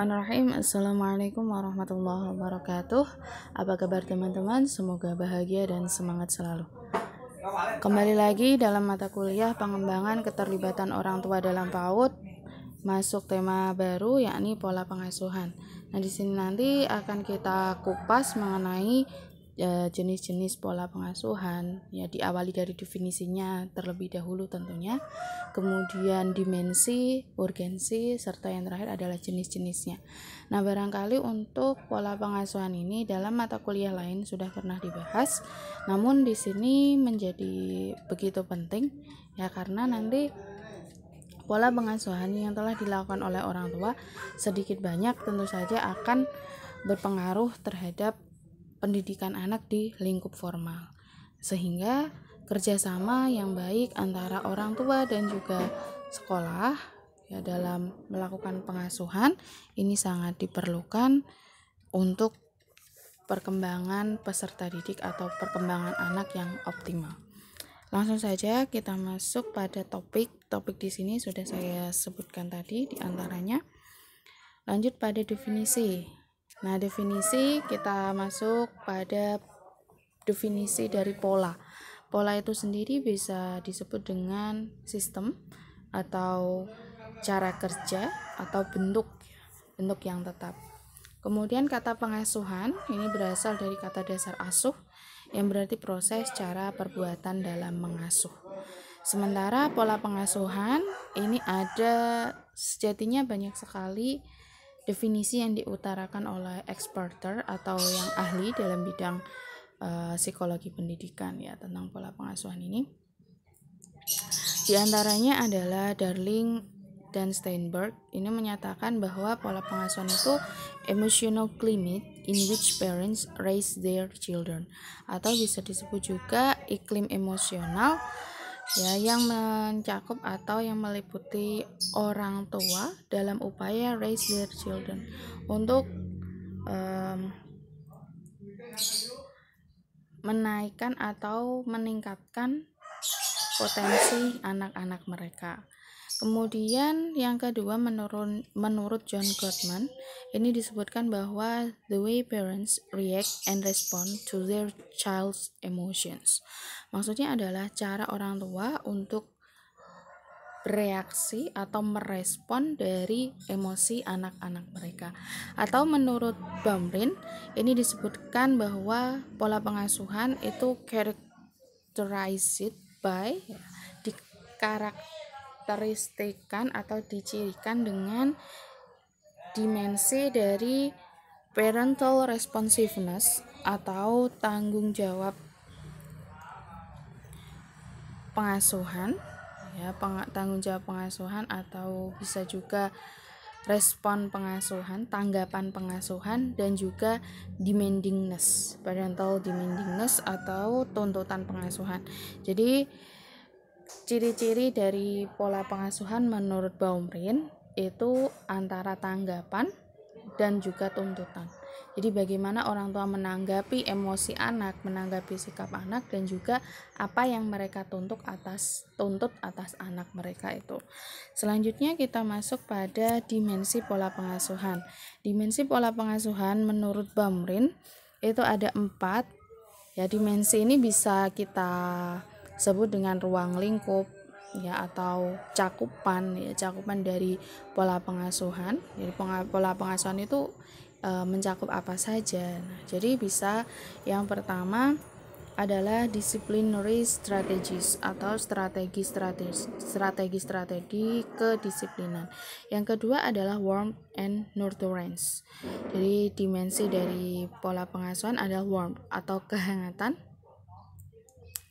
Bismillahirrahmanirrahim. Assalamualaikum warahmatullahi wabarakatuh. Apa kabar teman-teman? Semoga bahagia dan semangat selalu. Kembali lagi dalam mata kuliah pengembangan keterlibatan orang tua dalam PAUD, masuk tema baru yakni pola pengasuhan. Nah, di sini nanti akan kita kupas mengenai jenis-jenis pola pengasuhan. Ya, diawali dari definisinya terlebih dahulu tentunya. Kemudian dimensi, urgensi, serta yang terakhir adalah jenis-jenisnya. Nah, barangkali untuk pola pengasuhan ini dalam mata kuliah lain sudah pernah dibahas, namun di sini menjadi begitu penting ya, karena nanti pola pengasuhan yang telah dilakukan oleh orang tua sedikit banyak tentu saja akan berpengaruh terhadap pendidikan anak di lingkup formal, sehingga kerjasama yang baik antara orang tua dan juga sekolah ya dalam melakukan pengasuhan ini sangat diperlukan untuk perkembangan peserta didik atau perkembangan anak yang optimal. Langsung saja kita masuk pada topik di sini sudah saya sebutkan tadi di antaranya. Lanjut pada definisi. Nah, definisi kita masuk pada definisi dari pola. Pola itu sendiri bisa disebut dengan sistem atau cara kerja atau bentuk yang tetap. Kemudian kata pengasuhan ini berasal dari kata dasar asuh yang berarti proses, cara, perbuatan dalam mengasuh. Sementara pola pengasuhan ini ada sejatinya banyak sekali definisi yang diutarakan oleh experter atau yang ahli dalam bidang psikologi pendidikan ya tentang pola pengasuhan ini. Di antaranya adalah Darling dan Steinberg ini menyatakan bahwa pola pengasuhan itu emotional climate in which parents raise their children, atau bisa disebut juga iklim emosional ya yang mencakup atau yang meliputi orang tua dalam upaya raise their children untuk menaikkan atau meningkatkan potensi anak-anak mereka. Kemudian yang kedua menurut John Gottman ini disebutkan bahwa the way parents react and respond to their child's emotions. Maksudnya adalah cara orang tua untuk bereaksi atau merespon dari emosi anak-anak mereka. Atau menurut Baumrind ini disebutkan bahwa pola pengasuhan itu characterized by dikarakteristikan atau dicirikan dengan dimensi dari parental responsiveness atau tanggung jawab pengasuhan ya, tanggung jawab pengasuhan atau bisa juga respon pengasuhan, tanggapan pengasuhan, dan juga demandingness, parental demandingness atau tuntutan pengasuhan. Jadi ciri-ciri dari pola pengasuhan menurut Baumrind itu antara tanggapan dan juga tuntutan. Jadi bagaimana orang tua menanggapi emosi anak, menanggapi sikap anak, dan juga apa yang mereka tuntut atas anak mereka itu. Selanjutnya kita masuk pada dimensi pola pengasuhan. Dimensi pola pengasuhan menurut Baumrind itu ada 4. Ya, dimensi ini bisa kita sebut dengan ruang lingkup ya atau cakupan dari pola pengasuhan. Jadi pola pengasuhan itu mencakup apa saja. Nah, jadi bisa yang pertama adalah disciplinary strategies atau strategi kedisiplinan. Yang kedua adalah warmth and nurturance. Jadi dimensi dari pola pengasuhan adalah warmth atau kehangatan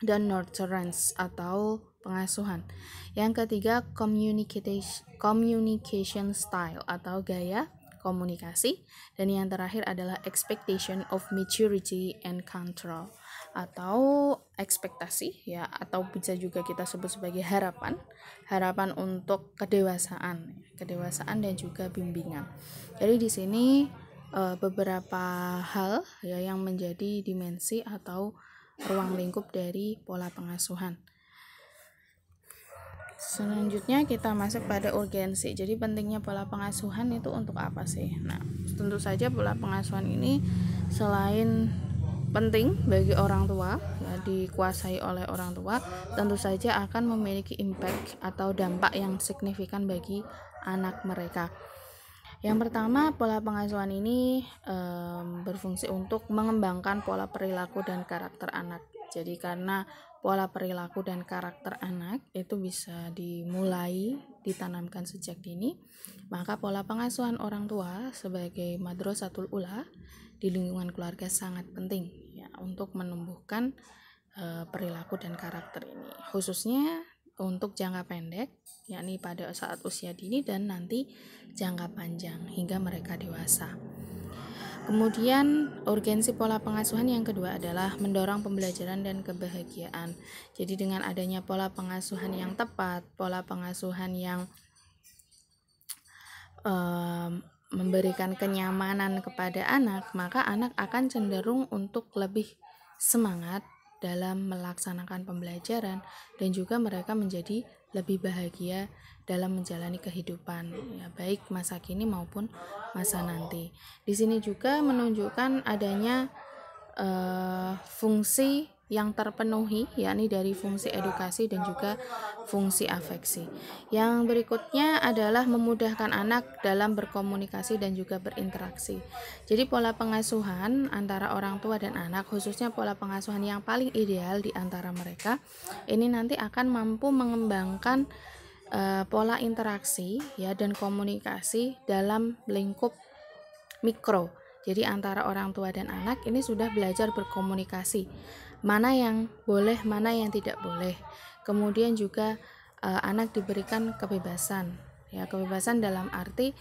dan nurturance atau pengasuhan. Yang ketiga communication style atau gaya komunikasi, dan yang terakhir adalah expectation of maturity and control atau ekspektasi ya, atau bisa juga kita sebut sebagai harapan untuk kedewasaan dan juga bimbingan. Jadi di sini beberapa hal ya yang menjadi dimensi atau ruang lingkup dari pola pengasuhan. Selanjutnya kita masuk pada urgensi. Jadi pentingnya pola pengasuhan itu untuk apa sih? Nah, tentu saja pola pengasuhan ini selain penting bagi orang tua, ya, dikuasai oleh orang tua, tentu saja akan memiliki impact atau dampak yang signifikan bagi anak mereka. Yang pertama, pola pengasuhan ini berfungsi untuk mengembangkan pola perilaku dan karakter anak. Jadi karena pola perilaku dan karakter anak itu bisa dimulai ditanamkan sejak dini, maka pola pengasuhan orang tua sebagai madrasatul ula di lingkungan keluarga sangat penting ya untuk menumbuhkan perilaku dan karakter ini, khususnya untuk jangka pendek, yakni pada saat usia dini dan nanti jangka panjang hingga mereka dewasa. Kemudian urgensi pola pengasuhan yang kedua adalah mendorong pembelajaran dan kebahagiaan. Jadi dengan adanya pola pengasuhan yang tepat, pola pengasuhan yang memberikan kenyamanan kepada anak, maka anak akan cenderung untuk lebih semangat dalam melaksanakan pembelajaran dan juga mereka menjadi lebih bahagia dalam menjalani kehidupan, ya, baik masa kini maupun masa nanti. Di sini juga menunjukkan adanya fungsi yang terpenuhi, yakni dari fungsi edukasi dan juga fungsi afeksi. Yang berikutnya adalah memudahkan anak dalam berkomunikasi dan juga berinteraksi. Jadi pola pengasuhan antara orang tua dan anak, khususnya pola pengasuhan yang paling ideal di antara mereka, ini nanti akan mampu mengembangkan pola interaksi ya dan komunikasi dalam lingkup mikro. Jadi antara orang tua dan anak ini sudah belajar berkomunikasi, mana yang boleh, mana yang tidak boleh. Kemudian juga anak diberikan kebebasan, ya kebebasan dalam arti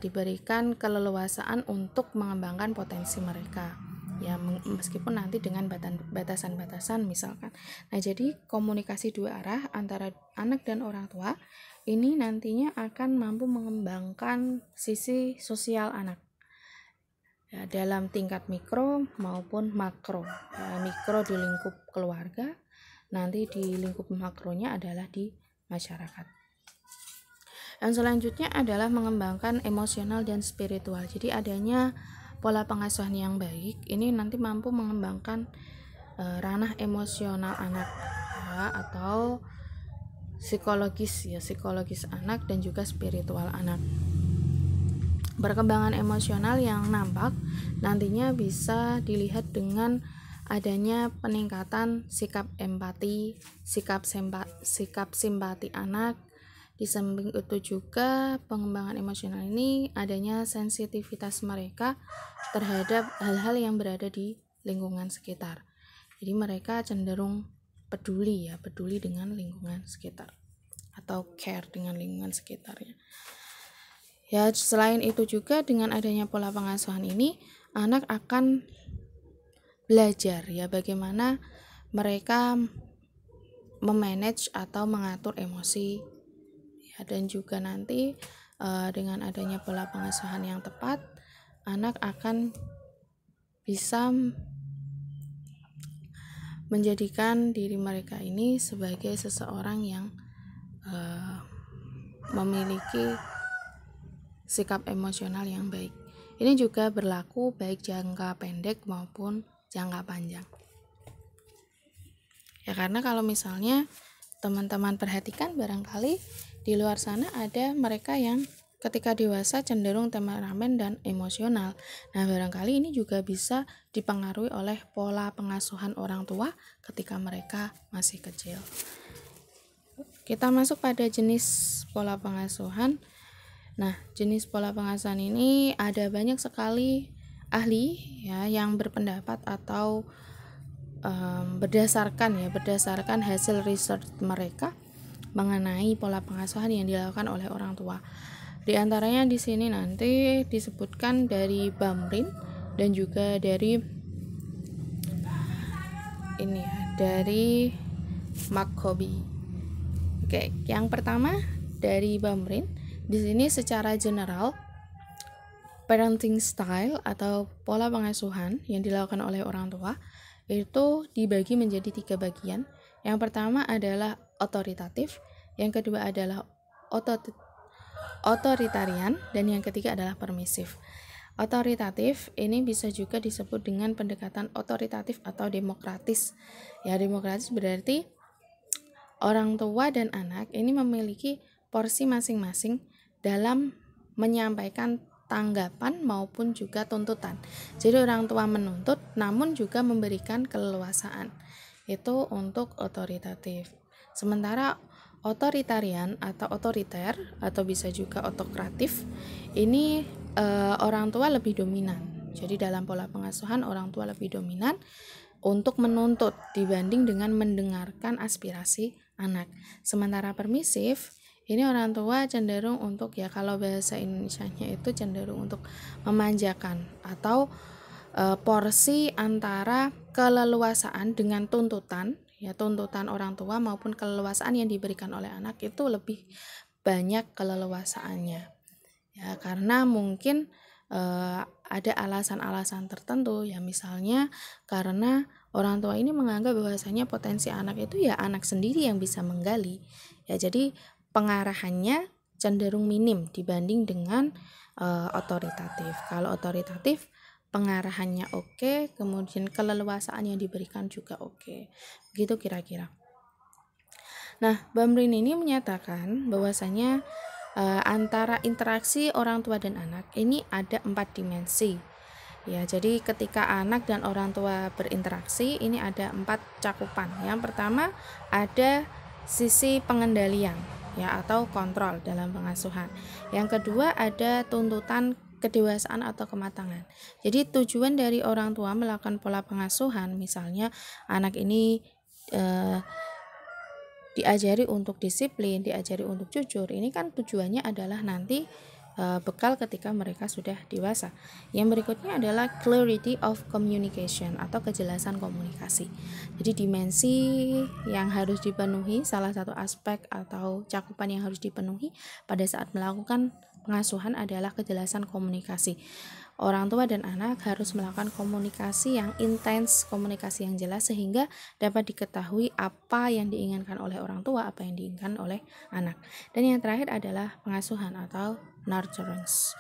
diberikan keleluasaan untuk mengembangkan potensi mereka, ya meskipun nanti dengan batasan-batasan misalkan. Nah, jadi komunikasi dua arah antara anak dan orang tua ini nantinya akan mampu mengembangkan sisi sosial anak. Ya, dalam tingkat mikro maupun makro. Ya, mikro di lingkup keluarga, nanti di lingkup makronya adalah di masyarakat. Yang selanjutnya adalah mengembangkan emosional dan spiritual. Jadi adanya pola pengasuhan yang baik ini nanti mampu mengembangkan ranah emosional anak ya, atau psikologis anak dan juga spiritual anak. Perkembangan emosional yang nampak nantinya bisa dilihat dengan adanya peningkatan sikap empati, sikap simpati anak. Di samping itu juga pengembangan emosional ini adanya sensitivitas mereka terhadap hal-hal yang berada di lingkungan sekitar. Jadi mereka cenderung peduli dengan lingkungan sekitar atau care dengan lingkungan sekitarnya. Ya, selain itu juga dengan adanya pola pengasuhan ini, anak akan belajar ya bagaimana mereka memanage atau mengatur emosi. Ya, dan juga nanti dengan adanya pola pengasuhan yang tepat, anak akan bisa menjadikan diri mereka ini sebagai seseorang yang memiliki sikap emosional yang baik. Ini juga berlaku baik jangka pendek maupun jangka panjang. Ya, karena kalau misalnya teman-teman perhatikan barangkali di luar sana ada mereka yang ketika dewasa cenderung temperamen dan emosional. Nah, barangkali ini juga bisa dipengaruhi oleh pola pengasuhan orang tua ketika mereka masih kecil. Kita masuk pada jenis pola pengasuhan. Nah, jenis pola pengasuhan ini ada banyak sekali ahli ya yang berpendapat atau berdasarkan hasil research mereka mengenai pola pengasuhan yang dilakukan oleh orang tua. Di antaranya di sini nanti disebutkan dari Bamrin dan juga dari dari McCoby. Oke, yang pertama dari Bamrin. Di sini secara general parenting style atau pola pengasuhan yang dilakukan oleh orang tua itu dibagi menjadi 3 bagian. Yang pertama adalah otoritatif, yang kedua adalah otoritarian, dan yang ketiga adalah permisif. Otoritatif ini bisa juga disebut dengan pendekatan otoritatif atau demokratis. Ya, demokratis berarti orang tua dan anak ini memiliki porsi masing-masing dalam menyampaikan tanggapan maupun juga tuntutan. Jadi orang tua menuntut namun juga memberikan keleluasaan. Itu untuk otoritatif. Sementara otoritarian atau otoriter atau bisa juga otokratif ini orang tua lebih dominan. Jadi dalam pola pengasuhan orang tua lebih dominan untuk menuntut dibanding dengan mendengarkan aspirasi anak. Sementara permisif ini orang tua cenderung untuk, ya kalau bahasa Indonesianya itu cenderung untuk memanjakan atau porsi antara keleluasaan dengan tuntutan, ya tuntutan orang tua maupun keleluasaan yang diberikan oleh anak itu lebih banyak keleluasaannya, ya karena mungkin ada alasan-alasan tertentu, ya misalnya karena orang tua ini menganggap bahwasanya potensi anak itu ya anak sendiri yang bisa menggali, ya jadi pengarahannya cenderung minim dibanding dengan otoritatif. Kalau otoritatif pengarahannya oke, kemudian keleluasaan yang diberikan juga oke. Begitu kira-kira. Nah, Bamrin ini menyatakan bahwasanya antara interaksi orang tua dan anak ini ada 4 dimensi. Ya, jadi ketika anak dan orang tua berinteraksi ini ada 4 cakupan. Yang pertama ada sisi pengendalian, ya atau kontrol dalam pengasuhan. Yang kedua ada tuntutan kedewasaan atau kematangan. Jadi tujuan dari orang tua melakukan pola pengasuhan, misalnya anak ini diajari untuk disiplin, diajari untuk jujur, ini kan tujuannya adalah nanti bekal ketika mereka sudah dewasa. Yang berikutnya adalah clarity of communication atau kejelasan komunikasi. Jadi dimensi yang harus dipenuhi, salah satu aspek atau cakupan yang harus dipenuhi pada saat melakukan pengasuhan adalah kejelasan komunikasi. Orang tua dan anak harus melakukan komunikasi yang intens, komunikasi yang jelas sehingga dapat diketahui apa yang diinginkan oleh orang tua, apa yang diinginkan oleh anak. Dan yang terakhir adalah pengasuhan atau nurturance.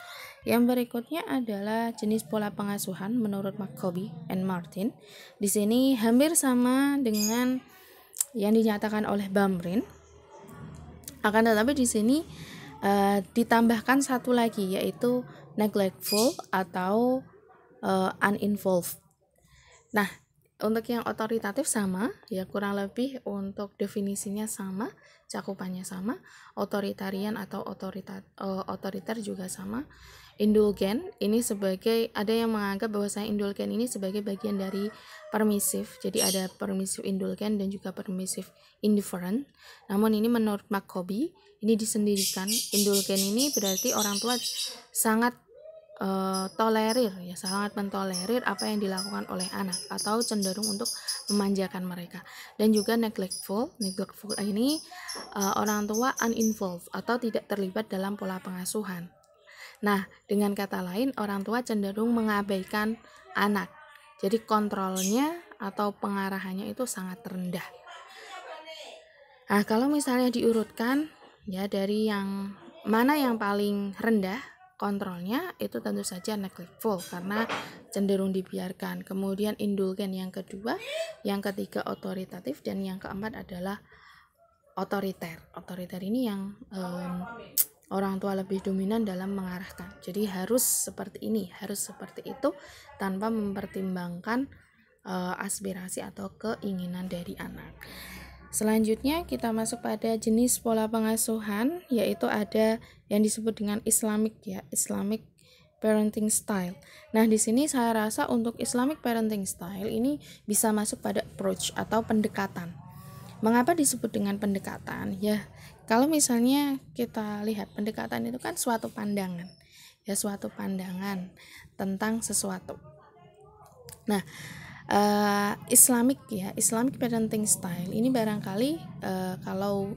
Yang berikutnya adalah jenis pola pengasuhan menurut McCoby and Martin. Di sini hampir sama dengan yang dinyatakan oleh Bamrin. Akan tetapi di sini ditambahkan satu lagi, yaitu neglectful atau uninvolved. Nah, untuk yang otoritatif sama, ya kurang lebih untuk definisinya sama, cakupannya sama. Otoritarian atau otoriter juga sama. Indulgen ini sebagai, ada yang menganggap bahwasanya indulgen ini sebagai bagian dari permisif. Jadi ada permisif indulgen dan juga permisif indifferent. Namun ini menurut McCoby ini disendirikan. Indulgen ini berarti orang tua sangat tolerir, ya sangat mentolerir apa yang dilakukan oleh anak atau cenderung untuk memanjakan mereka. Dan juga neglectful ini orang tua uninvolved atau tidak terlibat dalam pola pengasuhan. Nah, dengan kata lain orang tua cenderung mengabaikan anak. Jadi kontrolnya atau pengarahannya itu sangat rendah. Nah, kalau misalnya diurutkan ya dari yang mana yang paling rendah kontrolnya, itu tentu saja neglectful karena cenderung dibiarkan. Kemudian indulgen yang kedua, yang ketiga otoritatif, dan yang keempat adalah otoriter. Otoriter ini yang orang tua lebih dominan dalam mengarahkan. Jadi harus seperti ini, harus seperti itu tanpa mempertimbangkan aspirasi atau keinginan dari anak. Selanjutnya kita masuk pada jenis pola pengasuhan, yaitu ada yang disebut dengan Islamic parenting style. Nah, di sini saya rasa untuk Islamic parenting style ini bisa masuk pada approach atau pendekatan. Mengapa disebut dengan pendekatan? Ya, kalau misalnya kita lihat pendekatan itu kan suatu pandangan. Ya, suatu pandangan tentang sesuatu. Nah, Islamic parenting style ini barangkali kalau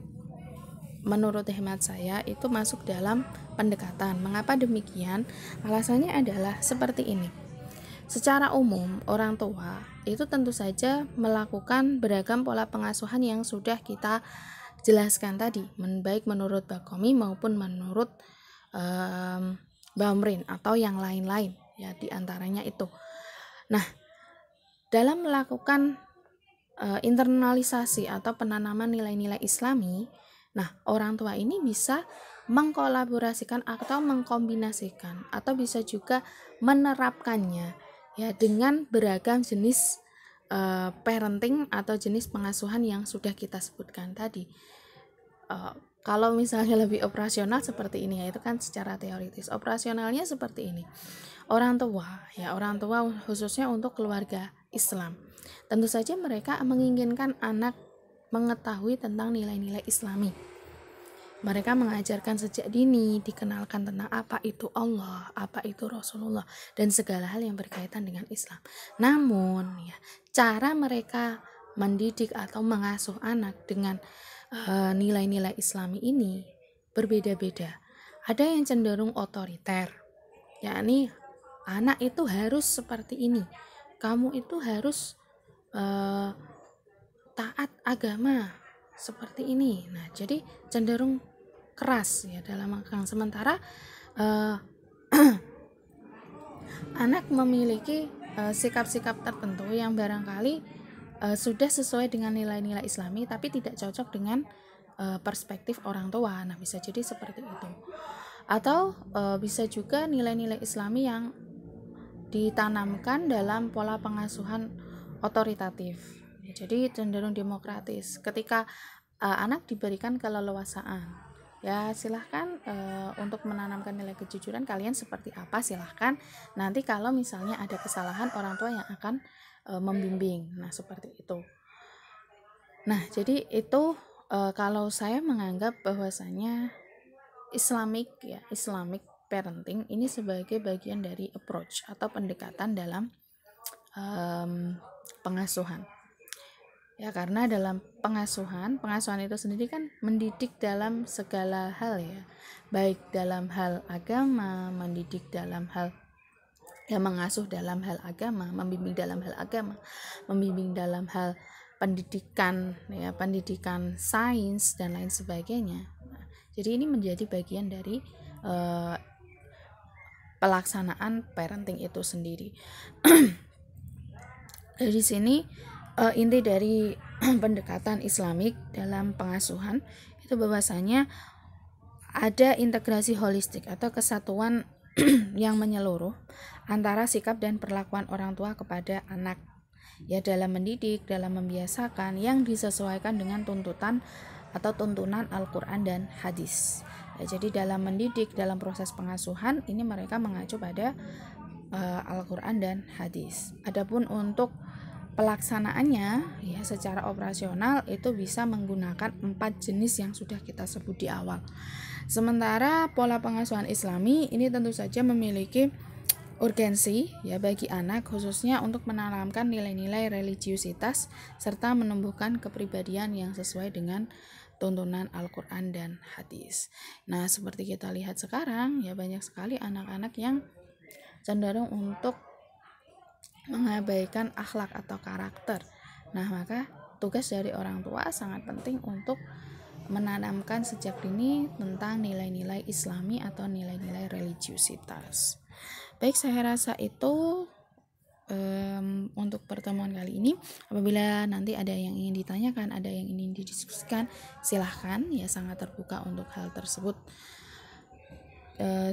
menurut hemat saya itu masuk dalam pendekatan. Mengapa demikian? Alasannya adalah seperti ini. Secara umum orang tua itu tentu saja melakukan beragam pola pengasuhan yang sudah kita jelaskan tadi, baik menurut Bakomi maupun menurut Bamrin atau yang lain-lain ya, diantaranya itu. Nah, dalam melakukan internalisasi atau penanaman nilai-nilai Islami, nah orang tua ini bisa mengkolaborasikan atau mengkombinasikan atau bisa juga menerapkannya ya dengan beragam jenis parenting atau jenis pengasuhan yang sudah kita sebutkan tadi. Kalau misalnya lebih operasional seperti ini ya, itu kan secara teoritis. Operasionalnya seperti ini. Orang tua khususnya untuk keluarga Islam, tentu saja mereka menginginkan anak mengetahui tentang nilai-nilai Islami. Mereka mengajarkan sejak dini, dikenalkan tentang apa itu Allah, apa itu Rasulullah, dan segala hal yang berkaitan dengan Islam. Namun ya, cara mereka mendidik atau mengasuh anak dengan nilai-nilai Islami ini berbeda-beda. Ada yang cenderung otoriter, yakni anak itu harus seperti ini, kamu itu harus taat agama seperti ini. Nah, jadi cenderung keras ya dalam magang. Sementara anak memiliki sikap-sikap tertentu yang barangkali sudah sesuai dengan nilai-nilai Islami tapi tidak cocok dengan perspektif orang tua. Nah, bisa jadi seperti itu. Atau bisa juga nilai-nilai Islami yang ditanamkan dalam pola pengasuhan otoritatif. Jadi cenderung demokratis. Ketika anak diberikan keleluasaan, ya silahkan untuk menanamkan nilai kejujuran kalian seperti apa, silahkan. Nanti kalau misalnya ada kesalahan, orang tua yang akan membimbing. Nah, seperti itu. Nah, jadi itu kalau saya menganggap bahwasanya Islamic parenting ini sebagai bagian dari approach atau pendekatan dalam pengasuhan. Ya, karena dalam pengasuhan itu sendiri kan mendidik dalam segala hal ya, baik dalam hal agama, mendidik dalam hal mengasuh dalam hal agama, membimbing dalam hal agama, membimbing dalam hal pendidikan ya, pendidikan sains dan lain sebagainya. Nah, jadi ini menjadi bagian dari pelaksanaan parenting itu sendiri. Dari sini inti dari pendekatan Islamik dalam pengasuhan itu bahwasanya ada integrasi holistik atau kesatuan yang menyeluruh antara sikap dan perlakuan orang tua kepada anak ya, dalam mendidik, dalam membiasakan yang disesuaikan dengan tuntutan atau tuntunan Al-Quran dan hadis ya. Jadi dalam mendidik, dalam proses pengasuhan ini mereka mengacu pada Al-Quran dan hadis. Adapun untuk pelaksanaannya ya secara operasional itu bisa menggunakan 4 jenis yang sudah kita sebut di awal. Sementara pola pengasuhan Islami ini tentu saja memiliki urgensi ya bagi anak, khususnya untuk menanamkan nilai-nilai religiusitas serta menumbuhkan kepribadian yang sesuai dengan tuntunan Al-Quran dan hadis. Nah, seperti kita lihat sekarang ya, banyak sekali anak-anak yang cenderung untuk mengabaikan akhlak atau karakter. Nah, maka tugas dari orang tua sangat penting untuk menanamkan sejak dini tentang nilai-nilai Islami atau nilai-nilai religiusitas. Baik, saya rasa itu untuk pertemuan kali ini. Apabila nanti ada yang ingin ditanyakan, ada yang ingin didiskusikan, silahkan ya, sangat terbuka untuk hal tersebut.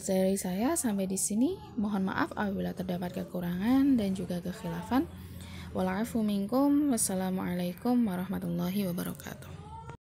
Dari saya sampai di sini. Mohon maaf apabila terdapat kekurangan dan juga kekhilafan. Wal afu minkum. Wassalamualaikum warahmatullahi wabarakatuh.